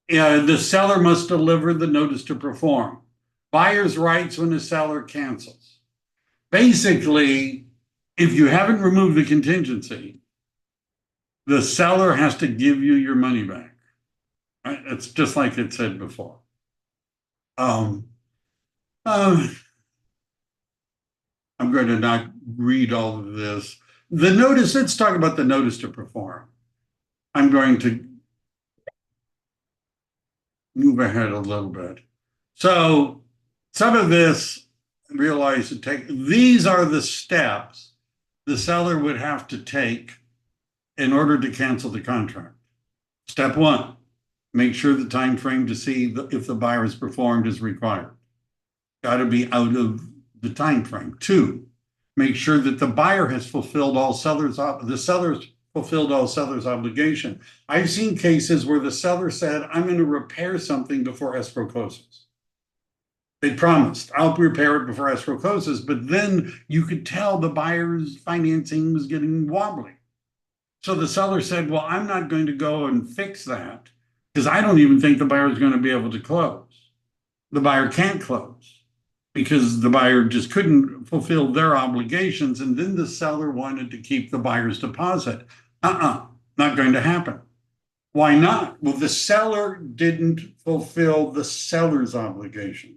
The seller must deliver the notice to perform. Buyer's rights when the seller cancels. Basically, if you haven't removed the contingency, the seller has to give you your money back. Right? It's just like it said before. I'm going to not read all of this. The notice, let's talk about the notice to perform. I'm going to move ahead a little bit. So some of this, realize to take, these are the steps the seller would have to take in order to cancel the contract. Step 1, make sure the time frame to see if the buyer has performed is required. Got to be out of the time frame. 2, make sure that the buyer has fulfilled all the seller's fulfilled all seller's obligation. I've seen cases where the seller said, I'm going to repair something before escrow closes. They promised, I'll repair it before escrow closes, but then you could tell the buyer's financing was getting wobbly. So the seller said, well, I'm not going to go and fix that because I don't even think the buyer is going to be able to close. The buyer can't close because the buyer just couldn't fulfill their obligations. And then the seller wanted to keep the buyer's deposit. Not going to happen. Why not? Well, the seller didn't fulfill the seller's obligation,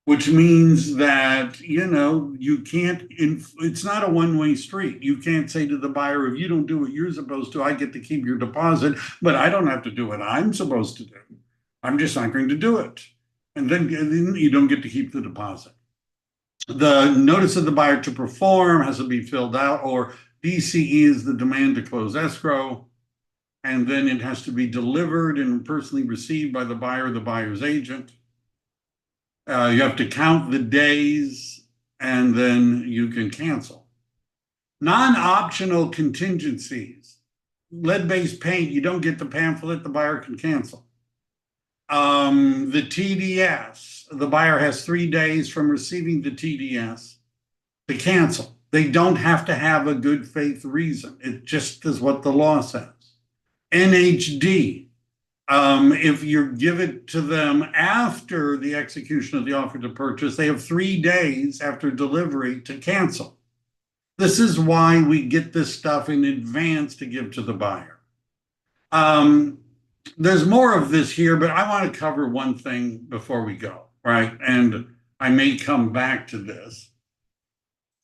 which means that, you can't, it's not a one-way street. You can't say to the buyer, if you don't do what you're supposed to, I get to keep your deposit, but I don't have to do what I'm supposed to do. I'm just not going to do it. And then you don't get to keep the deposit. The notice of the buyer to perform has to be filled out, or DCE is the demand to close escrow. And then it has to be delivered and personally received by the buyer or the buyer's agent. You have to count the days and then you can cancel. Non-optional contingencies. Lead-based paint, you don't get the pamphlet, the buyer can cancel. The TDS, the buyer has 3 days from receiving the TDS to cancel. They don't have to have a good faith reason. It just is what the law says. NHD, if you give it to them after the execution of the offer to purchase, they have 3 days after delivery to cancel. This is why we get this stuff in advance to give to the buyer. There's more of this here, but I want to cover one thing before we go, right? And I may come back to this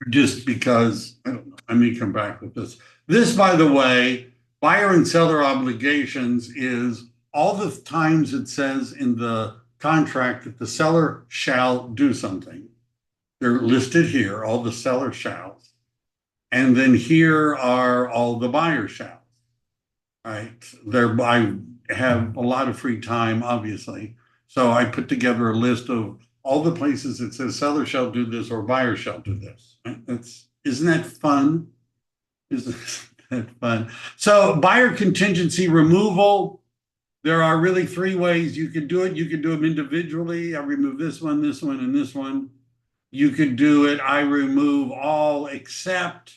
just because, I don't know, I may come back with this. This, by the way, buyer and seller obligations is all the times it says in the contract that the seller shall do something. They're listed here, all the seller shalls. And then here are all the buyer shalls, right? I have a lot of free time, obviously. So I put together a list of all the places it says seller shall do this or buyer shall do this. Right? Isn't that fun? Isn't that fun? So buyer contingency removal, there are really 3 ways you could do it. You could do them individually. I remove this one, and this one. You could do it, I remove all except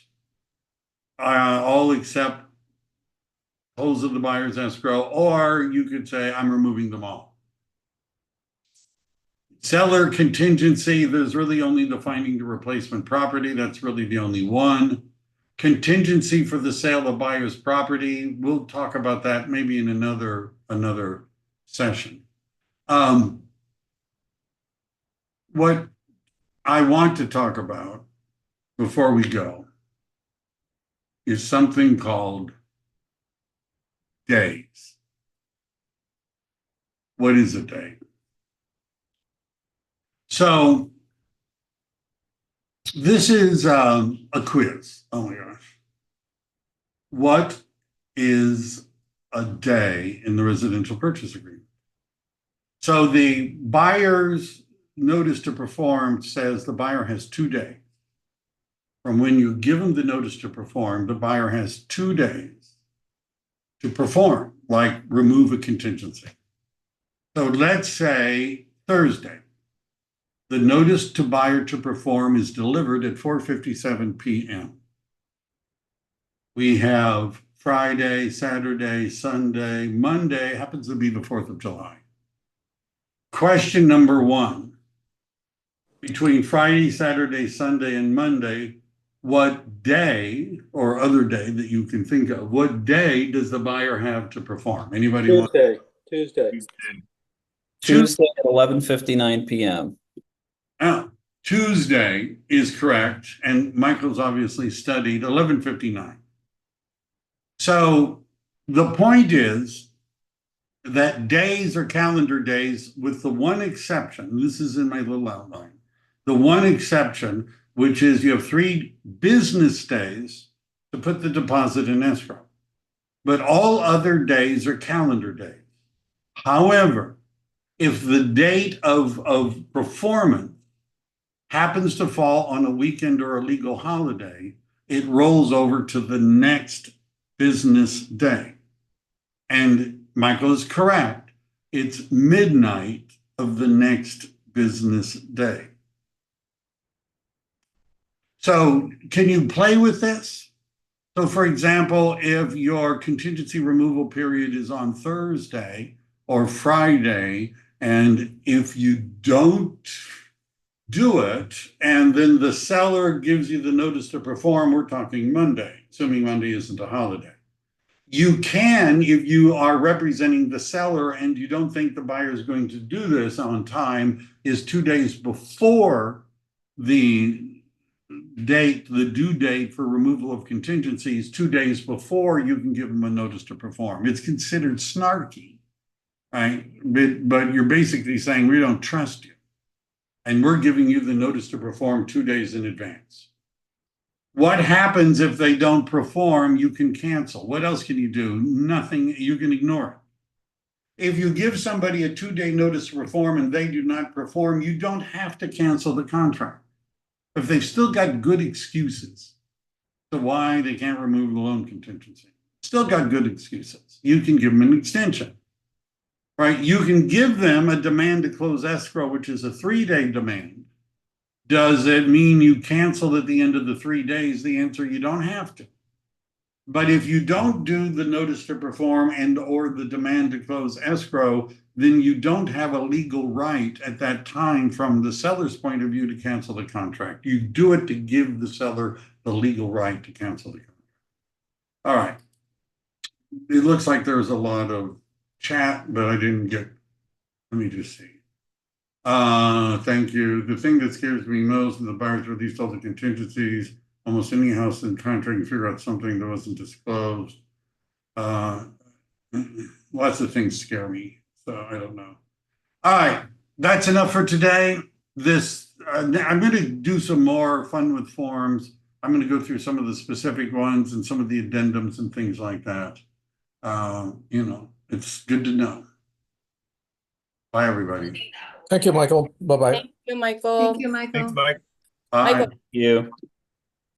close of the buyer's escrow, or you could say, I'm removing them all. Seller contingency, there's really only the finding the replacement property. That's really the only one. Contingency for the sale of buyer's property. We'll talk about that maybe in another session. What I want to talk about before we go is something called days. What is a day? So this is a quiz. Oh my gosh. What is a day in the residential purchase agreement? So the buyer's notice to perform says the buyer has 2 days. From when you give them the notice to perform, the buyer has 2 days to perform, like remove a contingency. So let's say Thursday. The notice to buyer to perform is delivered at 4:57 p.m. We have Friday, Saturday, Sunday, Monday happens to be the 4th of July. Question number 1. Between Friday, Saturday, Sunday, and Monday, what day or other day that you can think of, what day does the buyer have to perform? Anybody want? Tuesday. Tuesday at 11:59 p.m. Tuesday is correct, and Michael's obviously studied 11:59. So the point is that days are calendar days with the one exception. This is in my little outline. The one exception, which is you have 3 business days to put the deposit in escrow. But all other days are calendar days. However, if the date of performance happens to fall on a weekend or a legal holiday, it rolls over to the next business day. And Michael is correct. It's midnight of the next business day. So can you play with this? So for example, if your contingency removal period is on Thursday or Friday, and if you don't do it, and then the seller gives you the notice to perform, we're talking Monday, assuming Monday isn't a holiday. You can, if you are representing the seller and you don't think the buyer is going to do this on time, is 2 days before the date, the due date for removal of contingencies, 2 days before you can give them a notice to perform. It's considered snarky, right? But you're basically saying we don't trust you. And we're giving you the notice to perform 2 days in advance. What happens if they don't perform? You can cancel. What else can you do? Nothing. You can ignore it. If you give somebody a 2-day notice to perform and they do not perform, you don't have to cancel the contract. If they've still got good excuses to why they can't remove the loan contingency, still got good excuses, you can give them an extension. Right? You can give them a demand to close escrow, which is a 3-day demand. Does it mean you cancel at the end of the 3 days? The answer, you don't have to. But if you don't do the notice to perform and or the demand to close escrow, then you don't have a legal right at that time from the seller's point of view to cancel the contract. You do it to give the seller the legal right to cancel the contract. All right. It looks like there's a lot of chat, but I didn't get, let me just see. Thank you. The thing that scares me most is the buyers released all the contingencies. Almost any house in contract and figure out something that wasn't disclosed. Lots of things scare me, so I don't know. All right, that's enough for today. I'm going to do some more fun with forms. I'm going to go through some of the specific ones and some of the addendums and things like that. It's good to know. Bye, everybody. Thank you, Michael. Bye-bye. Thank you, Michael. Thank you, Michael. Thanks, Mike. Bye. Michael. You.